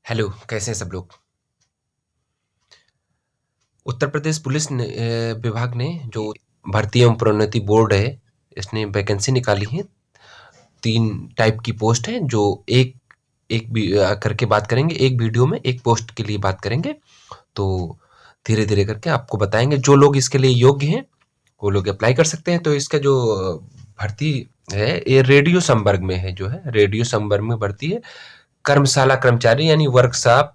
Hello, कैसे हैं सब लोग? उत्तर प्रदेश पुलिस विभाग ने जो भर्ती एवं प्रोन्नति बोर्ड है, इसने वैकेंसी निकाली है। 3 टाइप की पोस्ट हैं जो एक एक भी करके बात करेंगे। एक वीडियो में एक पोस्ट के लिए बात करेंगे। तो धीरे-धीरे करके आपको बताएँगे। जो लोग इसके लिए योग्य हैं, वो लोग अप्लाई कर सकते हैं। तो इसका जो भर्ती है, ये रेडियो संवर्ग में है जो है, रेडियो संवर्ग में भर्ती है। कर्मशाला कर्मचारी यानी वर्कशॉप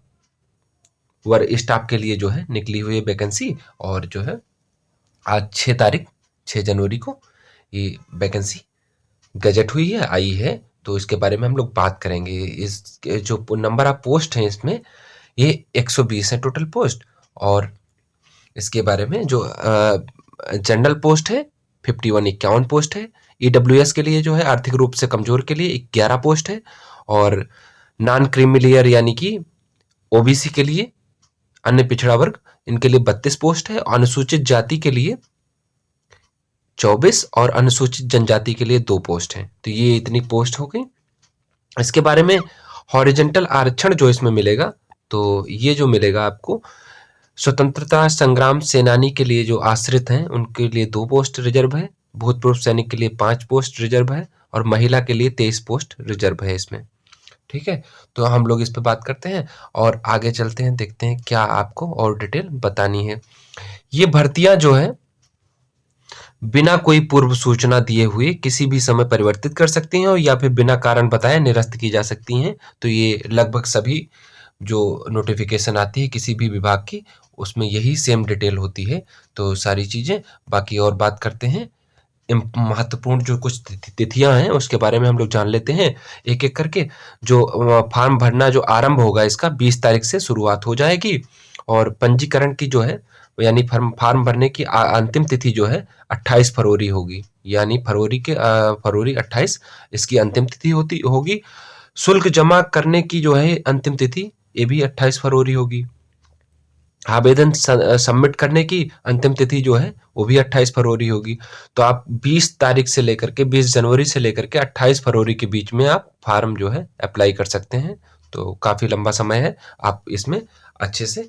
स्टाफ के लिए जो है निकली हुई है वैकेंसी। और जो है आज 6 जनवरी को ये वैकेंसी गजट हुई है, आई है। तो इसके बारे में हम लोग बात करेंगे। इस जो नंबर ऑफ पोस्ट हैं इसमें, ये 120 है टोटल पोस्ट। और इसके बारे में जो जनरल पोस्ट है 51 पोस्ट है। ईडब्ल्यूएस के लिए जो है आर्थिक रूप से कमजोर के लिए 11 पोस्ट है। और नॉन क्रीमिलियर यानी कि ओबीसी के लिए, अन्य पिछड़ा वर्ग, इनके लिए 32 पोस्ट है। अनुसूचित जाति के लिए 24 और अनुसूचित जनजाति के लिए 2 पोस्ट हैं। तो ये इतनी पोस्ट हो गई। इसके बारे में हॉरिजेंटल आरक्षण जो इसमें मिलेगा, तो ये जो मिलेगा आपको, स्वतंत्रता संग्राम सेनानी के लिए जो आश्रित हैं उनके लिए 2 पोस्ट रिजर्व है। भूतपूर्व सैनिक के लिए 5 पोस्ट रिजर्व है। और महिला के लिए 23 पोस्ट रिजर्व है इसमें। ठीक है, तो हम लोग इस पे बात करते हैं और आगे चलते हैं, देखते हैं क्या आपको और डिटेल बतानी है। ये भर्तियां जो है बिना कोई पूर्व सूचना दिए हुए किसी भी समय परिवर्तित कर सकती हैं, और या फिर बिना कारण बताए निरस्त की जा सकती हैं। तो ये लगभग सभी जो नोटिफिकेशन आती है किसी भी विभाग की, उसमें यही सेम डिटेल होती है। तो सारी चीजें बाकी और बात करते हैं। महत्वपूर्ण जो कुछ तिथियां हैं उसके बारे में हम लोग जान लेते हैं एक एक करके। जो फॉर्म भरना जो आरंभ होगा इसका 20 तारीख से शुरुआत हो जाएगी। और पंजीकरण की जो है, यानी फॉर्म भरने की अंतिम तिथि जो है 28 फरवरी होगी। यानी फरवरी 28 इसकी अंतिम तिथि होगी। शुल्क जमा करने की जो है अंतिम तिथि, ये भी 28 फरवरी होगी। आवेदन सबमिट करने की अंतिम तिथि जो है वो भी 28 फरवरी होगी। तो आप 20 तारीख से लेकर के 20 जनवरी से लेकर के 28 फरवरी के बीच में आप फार्म जो है अप्लाई कर सकते हैं। तो काफ़ी लंबा समय है, आप इसमें अच्छे से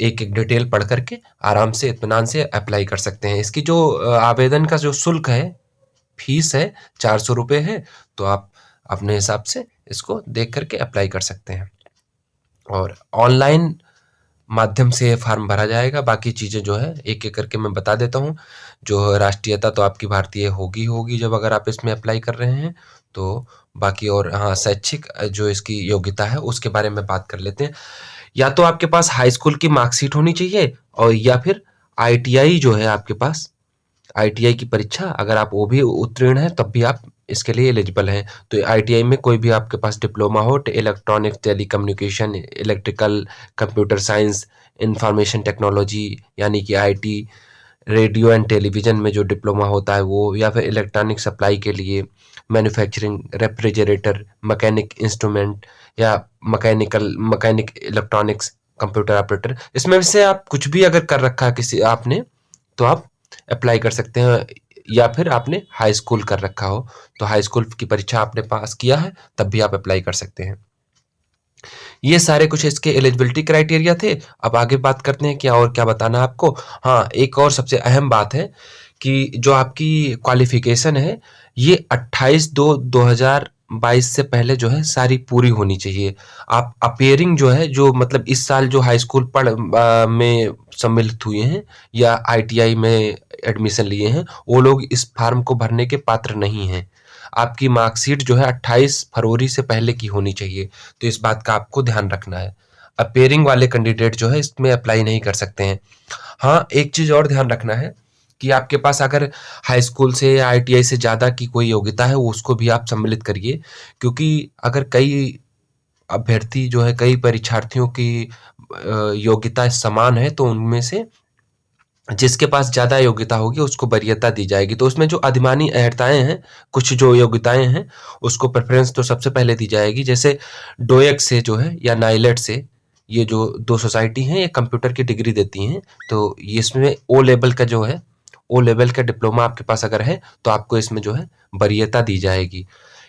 एक एक डिटेल पढ़ करके आराम से इत्मीनान से अप्लाई कर सकते हैं। इसकी जो आवेदन का जो शुल्क है, फीस है, 400 रुपये है। तो आप अपने हिसाब से इसको देख करके अप्लाई कर सकते हैं। और ऑनलाइन माध्यम से फॉर्म भरा जाएगा। बाकी चीज़ें जो है एक एक करके मैं बता देता हूँ। जो राष्ट्रीयता तो आपकी भारतीय होगी जब अगर आप इसमें अप्लाई कर रहे हैं तो। बाकी और हाँ, शैक्षिक जो इसकी योग्यता है उसके बारे में बात कर लेते हैं। या तो आपके पास हाई स्कूल की मार्कशीट होनी चाहिए, और या फिर आईटीआई जो है आपके पास, आईटीआई की परीक्षा अगर आप वो भी उत्तीर्ण हैं तब भी आप इसके लिए एलिजिबल हैं। तो आईटीआई में कोई भी आपके पास डिप्लोमा हो, electronics, telecommunication, electrical, computer science, information technology यानी कि आईटी, रेडियो एंड टेलीविजन में जो डिप्लोमा होता है वो, या फिर इलेक्ट्रॉनिक सप्लाई के लिए मैन्युफैक्चरिंग, रेफ्रिजरेटर, मैकेनिक इंस्ट्रूमेंट, या मैकेनिक इलेक्ट्रॉनिक्स, कंप्यूटर ऑपरेटर, इसमें से आप कुछ भी अगर कर रखा है किसी आपने, तो आप अप्लाई कर सकते हैं। या फिर आपने हाई स्कूल कर रखा हो, तो हाई स्कूल की परीक्षा आपने पास किया है तब भी आप अप्लाई कर सकते हैं। ये सारे कुछ इसके एलिजिबिलिटी क्राइटेरिया थे। अब आगे बात करते हैं क्या और क्या बताना है आपको। हाँ, एक और सबसे अहम बात है कि जो आपकी क्वालिफिकेशन है ये 28/2/2022 से पहले जो है सारी पूरी होनी चाहिए। आप अपेयरिंग जो है, जो मतलब इस साल जो हाई स्कूल में सम्मिलित हुए हैं या आईटीआई में एडमिशन लिए हैं, वो लोग इस फॉर्म को भरने के पात्र नहीं हैं। आपकी मार्कशीट जो है 28 फरवरी से पहले की होनी चाहिए। तो इस बात का आपको ध्यान रखना है। अपेयरिंग वाले कैंडिडेट जो है इसमें अप्लाई नहीं कर सकते हैं। हाँ, एक चीज़ और ध्यान रखना है कि आपके पास अगर हाई स्कूल से या आईटीआई से ज़्यादा की कोई योग्यता है, उसको भी आप सम्मिलित करिए। क्योंकि अगर कई अभ्यर्थी जो है, कई परीक्षार्थियों की योग्यता समान है, तो उनमें से जिसके पास ज़्यादा योग्यता होगी उसको वरीयता दी जाएगी। तो उसमें जो अधिमानी अहर्ताएँ हैं, कुछ जो योग्यताएँ हैं, उसको प्रेफ़रेंस तो सबसे पहले दी जाएगी। जैसे डोएक से जो है या नाइलेट से, ये जो 2 सोसाइटी हैं, ये कंप्यूटर की डिग्री देती हैं। तो ये इसमें ओ लेवल का जो है, ओ लेवल का डिप्लोमा आपके पास अगर है, तो आपको इसमें जो है वरीयता दी जाएगी।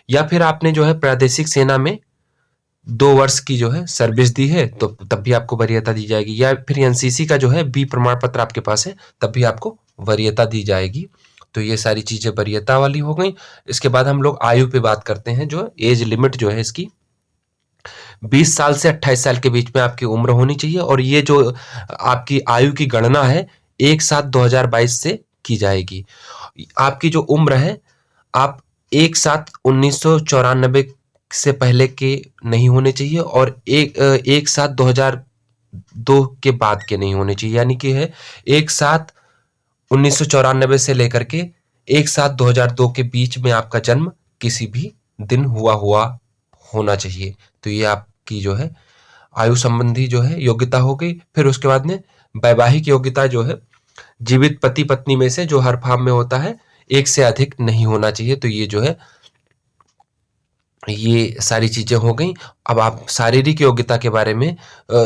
या फिर आपने जो है प्रादेशिक सेना में 2 वर्ष की जो है सर्विस दी है तो तब भी आपको वरीयता दी जाएगी, या फिर एनसीसी का जो है बी प्रमाण पत्र आपके पास है तब भी आपको वरीयता दी जाएगी। तो ये सारी चीजें वरीयता वाली हो गई। इसके बाद हम लोग आयु पे बात करते हैं। जो एज लिमिट जो है इसकी 20 साल से 28 साल के बीच में आपकी उम्र होनी चाहिए, और ये जो आपकी आयु की गणना है 1/7/2022 से की जाएगी। आपकी जो उम्र है, आप 1/7/1994 से पहले के नहीं होने चाहिए, और 1/7/2002 के बाद के नहीं होने चाहिए। यानी कि है 1/7/1994 से लेकर के 1/7/2002 के बीच में आपका जन्म किसी भी दिन हुआ होना चाहिए। तो ये आपकी जो है आयु संबंधी जो है योग्यता हो गई। फिर उसके बाद में वैवाहिक योग्यता जो है, जीवित पति पत्नी में से जो हर फॉर्म में होता है एक से अधिक नहीं होना चाहिए। तो ये जो है ये सारी चीजें हो गई। अब आप शारीरिक योग्यता के बारे में,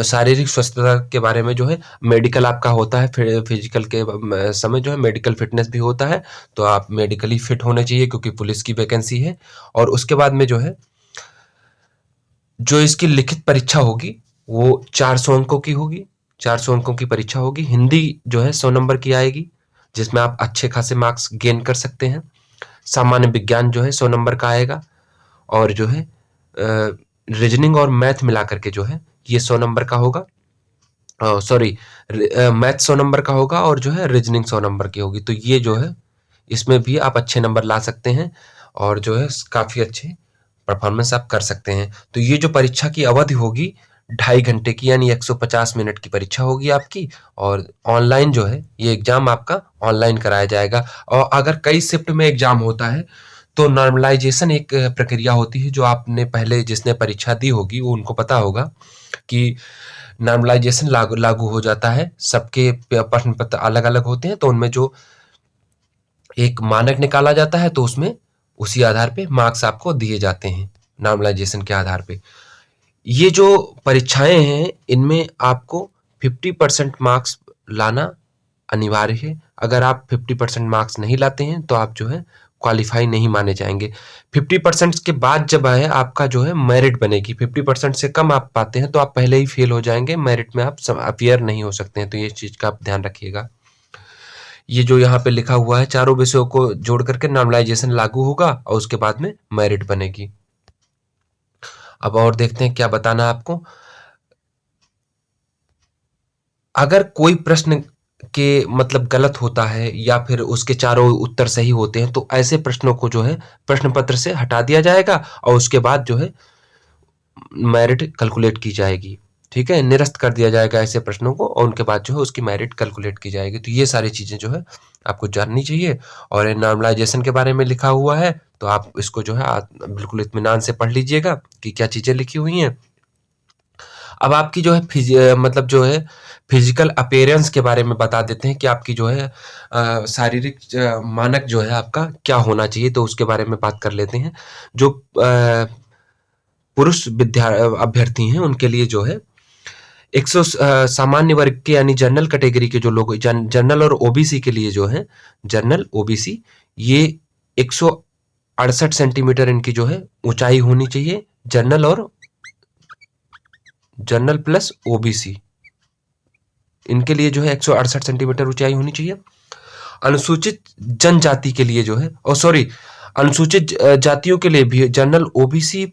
शारीरिक स्वस्थता के बारे में जो है मेडिकल आपका होता है। फिजिकल के समय जो है मेडिकल फिटनेस भी होता है, तो आप मेडिकली फिट होने चाहिए क्योंकि पुलिस की वैकेंसी है। और उसके बाद में जो है जो इसकी लिखित परीक्षा होगी वो 400 अंकों की होगी। 400 अंकों की परीक्षा होगी। हिंदी जो है 100 नंबर की आएगी, जिसमें आप अच्छे खासे मार्क्स गेन कर सकते हैं। सामान्य विज्ञान जो है 100 नंबर का आएगा, और जो है रीजनिंग और मैथ मिला करके जो है ये 100 नंबर का होगा। सॉरी, मैथ 100 नंबर का होगा, और जो है रीजनिंग 100 नंबर की होगी। तो ये जो है इसमें भी आप अच्छे नंबर ला सकते हैं, और जो है काफ़ी अच्छे परफॉर्मेंस आप कर सकते हैं। तो ये जो परीक्षा की अवधि होगी 2.5 घंटे की, यानी 150 मिनट की परीक्षा होगी आपकी। और ऑनलाइन जो है ये एग्जाम आपका ऑनलाइन कराया जाएगा। और अगर कई शिफ्ट में एग्जाम होता है तो नॉर्मलाइजेशन एक प्रक्रिया होती है, जो आपने पहले जिसने परीक्षा दी होगी वो उनको पता होगा कि नॉर्मलाइजेशन लागू हो जाता है। सबके प्रश्न पत्र अलग अलग होते हैं, तो उनमें जो एक मानक निकाला जाता है तो उसमें उसी आधार पे मार्क्स आपको दिए जाते हैं, नॉर्मलाइजेशन के आधार पे। ये जो परीक्षाएं हैं इनमें आपको 50% मार्क्स लाना अनिवार्य है। अगर आप 50% मार्क्स नहीं लाते हैं तो आप जो है क्वालिफाई नहीं माने जाएंगे। 50% के बाद जब है आपका जो है मेरिट बनेगी। 50% से कम आप पाते हैं तो आप पहले ही फेल हो जाएंगे, मेरिट में आप अपीयर नहीं हो सकते हैं। तो ये चीज का आप ध्यान रखिएगा। ये जो यहाँ पे लिखा हुआ है चारों विषयों को जोड़ करके नॉर्मलाइजेशन लागू होगा, और उसके बाद में मेरिट बनेगी। अब और देखते हैं क्या बताना आपको। अगर कोई प्रश्न के मतलब गलत होता है या फिर उसके चारों उत्तर सही होते हैं तो ऐसे प्रश्नों को जो है प्रश्न पत्र से हटा दिया जाएगा, और उसके बाद जो है मेरिट कैलकुलेट की जाएगी। ठीक है, निरस्त कर दिया जाएगा ऐसे प्रश्नों को, और उनके बाद जो है उसकी मेरिट कैलकुलेट की जाएगी। तो ये सारी चीजें जो है आपको जाननी चाहिए। और नॉर्मलाइजेशन के बारे में लिखा हुआ है तो आप इसको जो है बिल्कुल इत्मीनान से पढ़ लीजिएगा कि क्या चीजें लिखी हुई हैं। अब आपकी जो है मतलब जो है फिजिकल अपीयरेंस के बारे में बता देते हैं कि आपकी जो है शारीरिक मानक जो है आपका क्या होना चाहिए। तो उसके बारे में बात कर लेते हैं। जो पुरुष अभ्यर्थी हैं उनके लिए जो है 100 सामान्य वर्ग के यानी जनरल कैटेगरी के जो लोग जनरल और ओबीसी के लिए जो है जनरल ओबीसी ये 168 सेंटीमीटर इनकी जो है ऊंचाई होनी चाहिए। जनरल प्लस ओबीसी इनके लिए जो है 168 सेंटीमीटर ऊंचाई होनी चाहिए। अनुसूचित जनजाति के लिए जो है अनुसूचित जातियों के लिए भी जनरल ओबीसी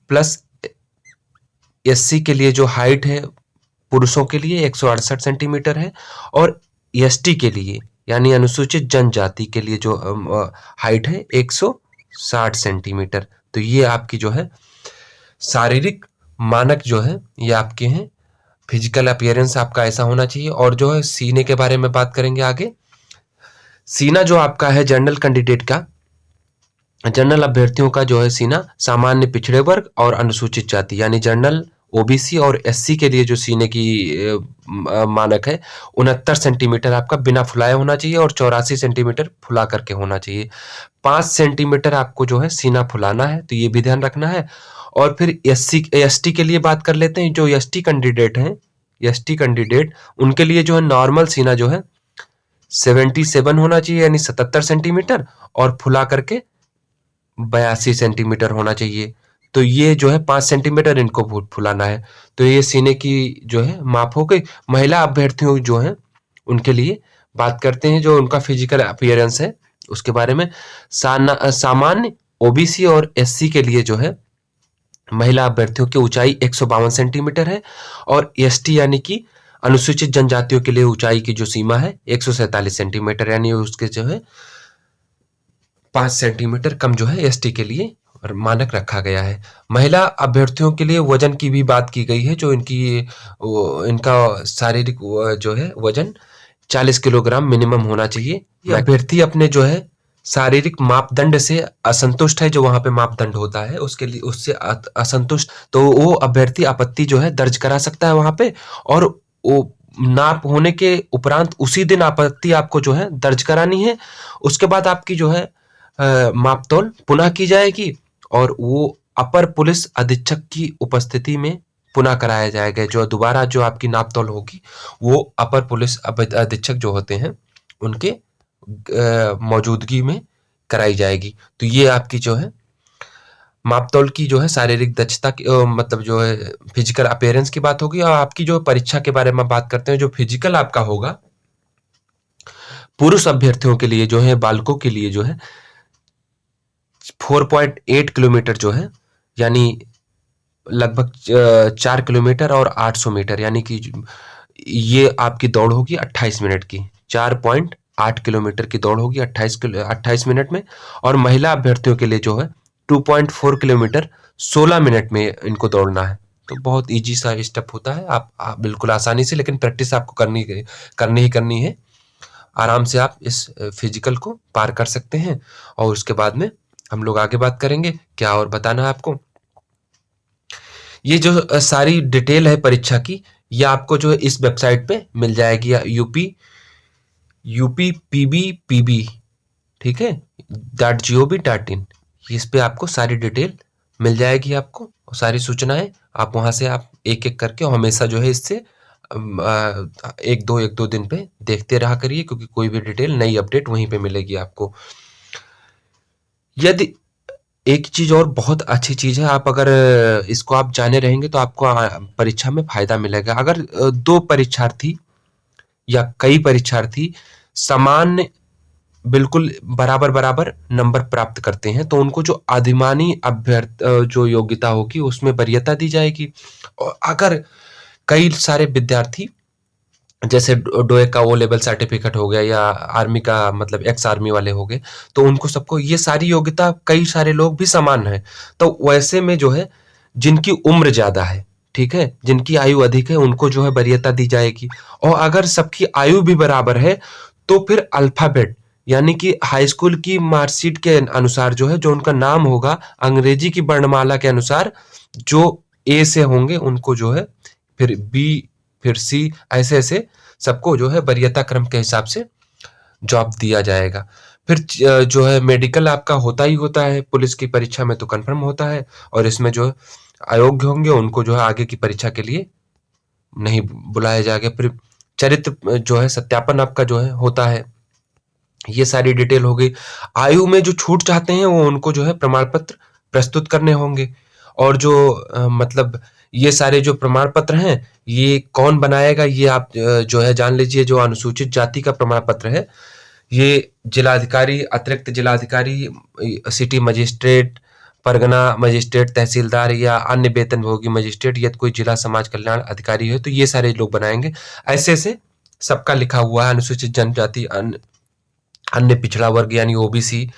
प्लस एससी के लिए जो हाइट है पुरुषों के लिए 168 सेंटीमीटर है, और एसटी के लिए यानी अनुसूचित जनजाति के लिए जो हाइट है 160 सेंटीमीटर। तो ये आपकी जो है शारीरिक मानक जो है ये आपके हैं। फिजिकल अपीयरेंस आपका ऐसा होना चाहिए। और जो है सीने के बारे में बात करेंगे आगे। सीना जो आपका है जनरल कैंडिडेट का, जनरल अभ्यर्थियों का जो है सीना सामान्य पिछड़े वर्ग और अनुसूचित जाति यानी जनरल ओबीसी और एससी के लिए जो सीने की मानक है 69 सेंटीमीटर आपका बिना फुलाए होना चाहिए, और 84 सेंटीमीटर फुला करके होना चाहिए। 5 सेंटीमीटर आपको जो है सीना फुलाना है, तो ये भी ध्यान रखना है। और फिर एसटी के लिए बात कर लेते हैं। जो एसटी कैंडिडेट उनके लिए जो है नॉर्मल सीना जो है 77 होना चाहिए यानी 77 सेंटीमीटर, और फुला करके 82 सेंटीमीटर होना चाहिए। तो ये जो है 5 सेंटीमीटर इनको फुलाना है। तो ये सीने की जो है माप हो गई। महिला अभ्यर्थियों जो हैं उनके लिए बात करते हैं, जो उनका फिजिकल अपीयरेंस है उसके बारे में। सामान्य ओबीसी और एससी के लिए जो है महिला अभ्यर्थियों की ऊंचाई 152 सेंटीमीटर है, और एसटी यानी कि अनुसूचित जनजातियों के लिए ऊंचाई की जो सीमा है 147 सेंटीमीटर, यानी उसके जो है 5 सेंटीमीटर कम जो है एसटी के लिए मानक रखा गया है। महिला अभ्यर्थियों के लिए वजन की भी बात की गई है, जो इनका शारीरिक जो है वजन 40 किलोग्राम मिनिमम होना चाहिए। ये अभ्यर्थी अपने जो है शारीरिक मापदंड से असंतुष्ट है, जो वहां पे मापदंड होता है उसके लिए उससे असंतुष्ट, तो वो अभ्यर्थी आपत्ति जो है दर्ज करा सकता है वहां पे, और वो नाप होने के उपरांत उसी दिन आपत्ति आपको जो है दर्ज करानी है। उसके बाद आपकी जो है मापतौल पुनः की जाएगी, और वो अपर पुलिस अधीक्षक की उपस्थिति में पुनः कराया जाएगा। जो दोबारा जो आपकी नापतौल होगी वो अपर पुलिस अधीक्षक जो होते हैं उनके मौजूदगी में कराई जाएगी। तो ये आपकी जो है मापतौल की जो है शारीरिक दक्षता की मतलब जो है फिजिकल अपीयरेंस की बात होगी। और आपकी जो परीक्षा के बारे में बात करते हैं, जो फिजिकल आपका होगा पुरुष अभ्यर्थियों के लिए जो है, बालकों के लिए जो है 4.8 किलोमीटर जो है, यानी लगभग 4 किलोमीटर और 800 मीटर, यानी कि ये आपकी दौड़ होगी 28 मिनट की। 4.8 किलोमीटर की दौड़ होगी 28 मिनट में। और महिला अभ्यर्थियों के लिए जो है 2.4 किलोमीटर 16 मिनट में इनको दौड़ना है। तो बहुत इजी सा स्टेप होता है, आप बिल्कुल आसानी से, लेकिन प्रैक्टिस आपको करनी है। आराम से आप इस फिजिकल को पार कर सकते हैं, और उसके बाद में हम लोग आगे बात करेंगे क्या और बताना है आपको। ये जो सारी डिटेल है परीक्षा की, ये आपको जो है इस वेबसाइट पे मिल जाएगी, UPPB, ठीक है, .gov.in। इस पे आपको सारी डिटेल मिल जाएगी आपको, सारी सूचनाएं। आप वहां से आप एक एक करके हमेशा जो है इससे एक दो दिन पे देखते रहा करिए, क्योंकि कोई भी डिटेल नई अपडेट वहीं पे मिलेगी आपको। यदि एक चीज और बहुत अच्छी चीज है, आप अगर इसको आप जाने रहेंगे तो आपको परीक्षा में फायदा मिलेगा। अगर दो परीक्षार्थी या कई परीक्षार्थी समान बिल्कुल बराबर नंबर प्राप्त करते हैं, तो उनको जो अधिमानी जो योग्यता होगी उसमें वरीयता दी जाएगी। और अगर कई सारे विद्यार्थी जैसे डोए का वो लेवल सर्टिफिकेट हो गया, या आर्मी का मतलब एक्स आर्मी वाले हो गए, तो उनको सबको ये सारी योग्यता कई सारे लोग भी समान है। तो वैसे में जो है जिनकी उम्र ज्यादा है, ठीक है, जिनकी आयु अधिक है, उनको जो है वरीयता दी जाएगी। और अगर सबकी आयु भी बराबर है तो फिर अल्फाबेट यानी कि हाई स्कूल की मार्कशीट के अनुसार जो है, जो उनका नाम होगा अंग्रेजी की वर्णमाला के अनुसार, जो ए से होंगे उनको जो है फिर बी, फिर सी, ऐसे ऐसे सबको जो है वरीयता क्रम के हिसाब से जॉब दिया जाएगा। फिर जो है मेडिकल आपका होता ही होता है, पुलिस की परीक्षा में तो कंफर्म होता है, और इसमें जो अयोग्य होंगे उनको जो है आगे की परीक्षा के लिए नहीं बुलाया जाएगा। फिर चरित्र जो है सत्यापन आपका जो है होता है। ये सारी डिटेल हो गई। आयु में जो छूट चाहते हैं वो उनको जो है प्रमाण पत्र प्रस्तुत करने होंगे। और जो मतलब ये सारे जो प्रमाण पत्र हैं ये कौन बनाएगा, ये आप जो है जान लीजिए। जो अनुसूचित जाति का प्रमाण पत्र है ये जिलाधिकारी, अतिरिक्त जिलाधिकारी, सिटी मजिस्ट्रेट, परगना मजिस्ट्रेट, तहसीलदार या अन्य वेतनभोगी मजिस्ट्रेट, या कोई जिला समाज कल्याण अधिकारी है तो ये सारे लोग बनाएंगे। ऐसे ऐसे सबका लिखा हुआ है। अनुसूचित जनजाति, अन्य पिछड़ा वर्ग यानी ओबीसी,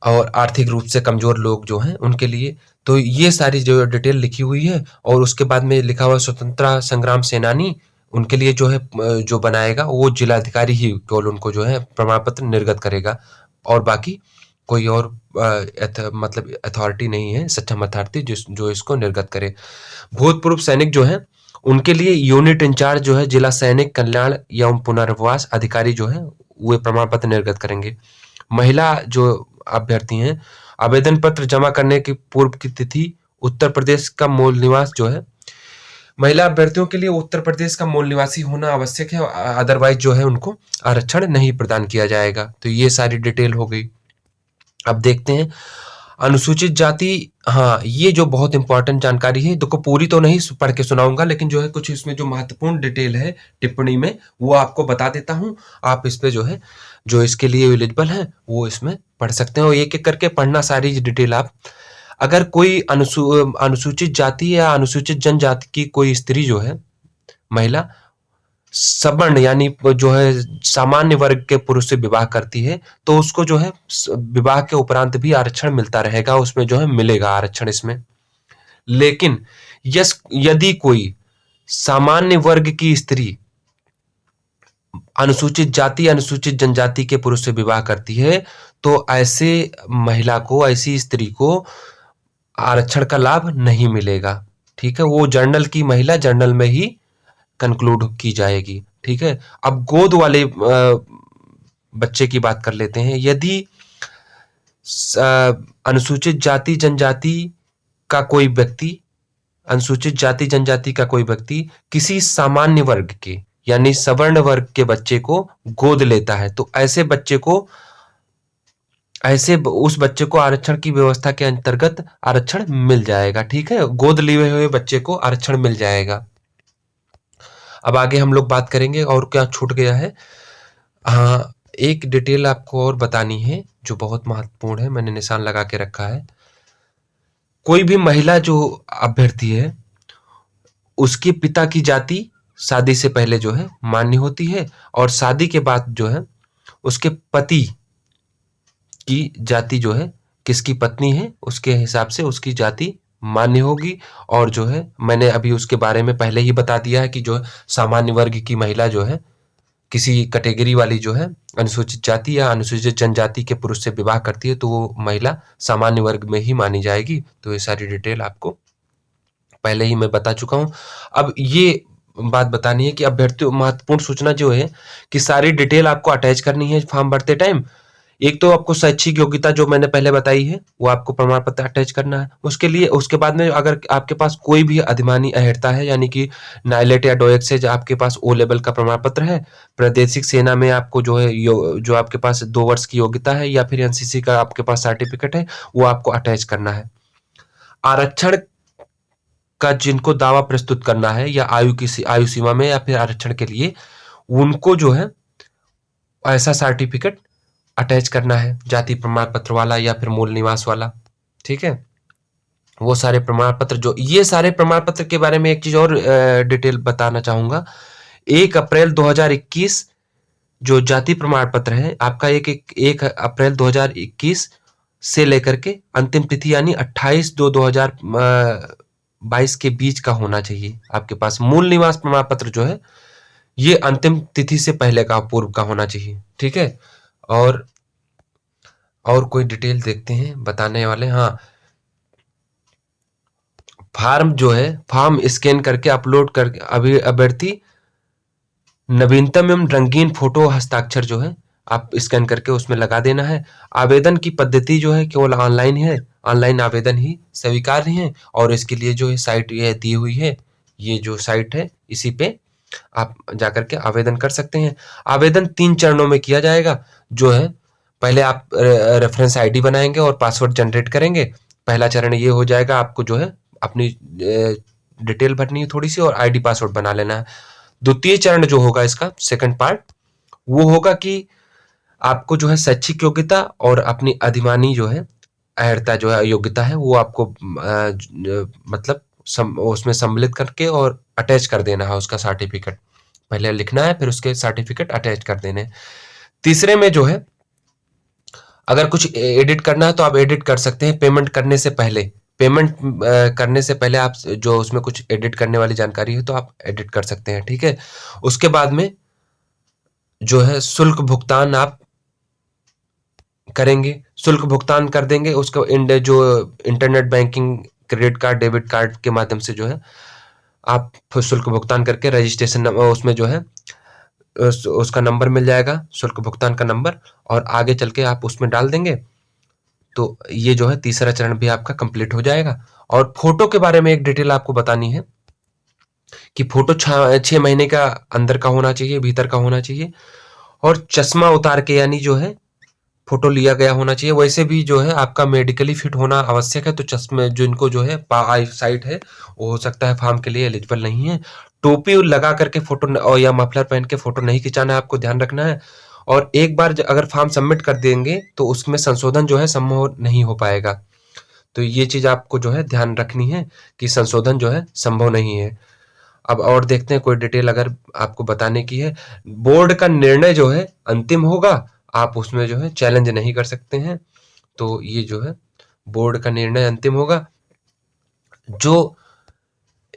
और आर्थिक रूप से कमजोर लोग जो हैं उनके लिए। तो ये सारी जो डिटेल लिखी हुई है। और उसके बाद में लिखा हुआ स्वतंत्रता संग्राम सेनानी, उनके लिए जो है जो बनाएगा वो जिलाधिकारी ही केवल उनको जो है प्रमाण पत्र निर्गत करेगा, और बाकी कोई और मतलब अथॉरिटी नहीं है, सक्षम अथॉरिटी जो इसको निर्गत करे। भूतपूर्व सैनिक जो है उनके लिए यूनिट इंचार्ज जो है जिला सैनिक कल्याण एवं पुनर्वास अधिकारी जो है वे प्रमाण पत्र निर्गत करेंगे। महिला जो अभ्यर्थी हैं, आवेदन पत्र जमा करने की पूर्व की तिथि उत्तर प्रदेश का मूल निवास जो है, महिला अभ्यर्थियों के लिए उत्तर प्रदेश का मूल निवासी होना आवश्यक है, अदरवाइज जो है उनको आरक्षण नहीं प्रदान किया जाएगा। तो ये सारी डिटेल हो गई। अब देखते हैं अनुसूचित जाति, हाँ, ये जो बहुत इंपॉर्टेंट जानकारी है, देखो पूरी तो नहीं पढ़ के सुनाऊंगा, लेकिन जो है कुछ इसमें जो महत्वपूर्ण डिटेल है टिप्पणी में वो आपको बता देता हूँ। आप इस पे जो है जो इसके लिए एलिजिबल है वो इसमें पढ़ सकते हैं, और एक एक करके पढ़ना सारी डिटेल आप। अगर कोई अनुसूचित जाति या अनुसूचित जनजाति की कोई स्त्री जो है, महिला सवर्ण यानी जो है सामान्य वर्ग के पुरुष से विवाह करती है, तो उसको जो है विवाह के उपरांत भी आरक्षण मिलता रहेगा, उसमें जो है मिलेगा आरक्षण इसमें। लेकिन यदि कोई सामान्य वर्ग की स्त्री अनुसूचित जाति अनुसूचित जनजाति के पुरुष से विवाह करती है, तो ऐसे महिला को, ऐसी स्त्री को आरक्षण का लाभ नहीं मिलेगा। ठीक है, वो जनरल की महिला जनरल में ही कंक्लूड की जाएगी। ठीक है, अब गोद वाले बच्चे की बात कर लेते हैं। यदि अनुसूचित जाति जनजाति का कोई व्यक्ति, अनुसूचित जाति जनजाति का कोई व्यक्ति किसी सामान्य वर्ग के यानी सवर्ण वर्ग के बच्चे को गोद लेता है, तो उस बच्चे को आरक्षण की व्यवस्था के अंतर्गत आरक्षण मिल जाएगा। ठीक है, गोद लिए हुए बच्चे को आरक्षण मिल जाएगा। अब आगे हम लोग बात करेंगे और क्या छूट गया है। हाँ, एक डिटेल आपको और बतानी है जो बहुत महत्वपूर्ण है, मैंने निशान लगा के रखा है। कोई भी महिला जो अभ्यर्थी है, उसके पिता की जाति शादी से पहले जो है मान्य होती है, और शादी के बाद जो है उसके पति की जाति जो है, किसकी पत्नी है उसके हिसाब से उसकी जाति मान्य होगी। और जो है मैंने अभी उसके बारे में पहले ही बता दिया है कि जो सामान्य वर्ग की महिला जो है किसी कैटेगरी वाली जो है अनुसूचित जाति या अनुसूचित जनजाति के पुरुष से विवाह करती है, तो वो महिला सामान्य वर्ग में ही मानी जाएगी। तो ये सारी डिटेल आपको पहले ही मैं बता चुका हूँ। अब ये बात बतानी है कि अभ्यर्थी महत्वपूर्ण सूचना जो है कि सारी डिटेल आपको अटैच करनी है फॉर्म भरते टाइम। एक तो आपको शैक्षिक योग्यता जो मैंने पहले बताई है वो आपको प्रमाण पत्र अटैच करना है। उसके बाद में अगर आपके पास कोई भी अधिमानी अहर्ता है, यानी कि नाइलेट या डोएक से आपके पास ओ लेवल का प्रमाण पत्र है, प्रादेशिक सेना में आपको जो है जो आपके पास 2 वर्ष की योग्यता है, या फिर एनसीसी का आपके पास सर्टिफिकेट है, वो आपको अटैच करना है। आरक्षण का जिनको दावा प्रस्तुत करना है या आयु सीमा में या फिर आरक्षण के लिए, उनको जो है ऐसा सर्टिफिकेट अटैच करना है, जाति प्रमाण पत्र वाला या फिर मूल निवास वाला। ठीक है, वो सारे प्रमाण पत्र जो, ये सारे प्रमाण पत्र के बारे में एक चीज और डिटेल बताना चाहूंगा। 1 अप्रैल 2021 जो जाति प्रमाण पत्र है आपका 1 अप्रैल 2021 से लेकर के अंतिम तिथि यानी 28/2/2022 के बीच का होना चाहिए आपके पास। मूल निवास प्रमाण पत्र जो है ये अंतिम तिथि से पहले का, पूर्व का होना चाहिए। ठीक है, और कोई डिटेल देखते हैं बताने वाले। हाँ, फॉर्म जो है, फॉर्म स्कैन करके अपलोड करके अभ्यर्थी नवीनतम एवं रंगीन फोटो हस्ताक्षर जो है आप स्कैन करके उसमें लगा देना है। आवेदन की पद्धति जो है केवल ऑनलाइन है, ऑनलाइन आवेदन ही स्वीकार्य है, और इसके लिए जो है साइट ये दी हुई है, ये जो साइट है इसी पे आप जाकर के आवेदन कर सकते हैं। आवेदन 3 चरणों में किया जाएगा। जो है पहले आप रेफरेंस आईडी बनाएंगे और पासवर्ड जनरेट करेंगे। पहला चरण ये हो जाएगा, आपको जो है अपनी डिटेल भरनी है थोड़ी सी और आईडी पासवर्ड बना लेना है। द्वितीय चरण जो होगा इसका सेकंड पार्ट, वो होगा कि आपको जो है शैक्षिक योग्यता और अपनी अधिमानी जो है अहर्ता जो है योग्यता है वो आपको मतलब उसमें सम्मिलित करके और अटैच कर देना है उसका सर्टिफिकेट। पहले लिखना है फिर उसके सर्टिफिकेट अटैच कर देने। तीसरे में जो है अगर कुछ एडिट करना है तो आप एडिट कर सकते हैं पेमेंट करने से पहले। पेमेंट करने से पहले आप जो उसमें कुछ एडिट करने वाली जानकारी है तो आप एडिट कर सकते हैं। ठीक है, उसके बाद में जो है शुल्क भुगतान आप करेंगे, शुल्क भुगतान कर देंगे। उसको जो internet banking, credit card, debit card के माध्यम से जो है आप शुल्क भुगतान करके रजिस्ट्रेशन उसमें जो है उसका नंबर मिल जाएगा, शुल्क भुगतान का नंबर, और आगे चल के आप उसमें डाल देंगे। तो ये जो है तीसरा चरण भी आपका कंप्लीट हो जाएगा। और फोटो के बारे में एक डिटेल आपको बतानी है कि फोटो 6 महीने का अंदर का होना चाहिए, भीतर का होना चाहिए, और चश्मा उतार के, यानी जो है फोटो लिया गया होना चाहिए। वैसे भी जो है आपका मेडिकली फिट होना आवश्यक है, तो चश्मे जिनको जो है आई साइट है वो हो सकता है फार्म के लिए एलिजिबल नहीं है। टोपी लगा करके फोटो और या मफलर पहन के फोटो नहीं खिंचाना है, आपको ध्यान रखना है। और एक बार अगर फॉर्म सबमिट कर देंगे तो उसमें संशोधन जो है संभव नहीं हो पाएगा। तो ये चीज आपको जो है ध्यान रखनी है कि संशोधन जो है संभव नहीं है। अब और देखते हैं कोई डिटेल अगर आपको बताने की है। बोर्ड का निर्णय जो है अंतिम होगा, आप उसमें जो है चैलेंज नहीं कर सकते हैं। तो ये जो है बोर्ड का निर्णय अंतिम होगा। जो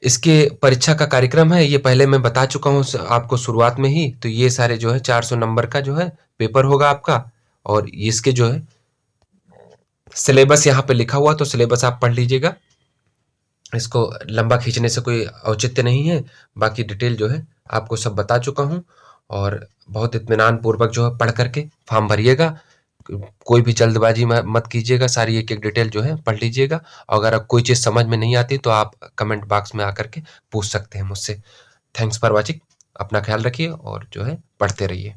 इसके परीक्षा का कार्यक्रम है ये पहले मैं बता चुका हूँ आपको शुरुआत में ही। तो ये सारे जो है 400 नंबर का जो है पेपर होगा आपका, और इसके जो है सिलेबस यहाँ पे लिखा हुआ, तो सिलेबस आप पढ़ लीजिएगा। इसको लंबा खींचने से कोई औचित्य नहीं है। बाकी डिटेल जो है आपको सब बता चुका हूँ, और बहुत इत्मीनान पूर्वक जो है पढ़ करके फॉर्म भरिएगा। कोई भी जल्दबाजी मत कीजिएगा, सारी एक एक डिटेल जो है पढ़ लीजिएगा। अगर कोई चीज़ समझ में नहीं आती तो आप कमेंट बॉक्स में आकर के पूछ सकते हैं मुझसे। Thanks for watching. अपना ख्याल रखिए और जो है पढ़ते रहिए।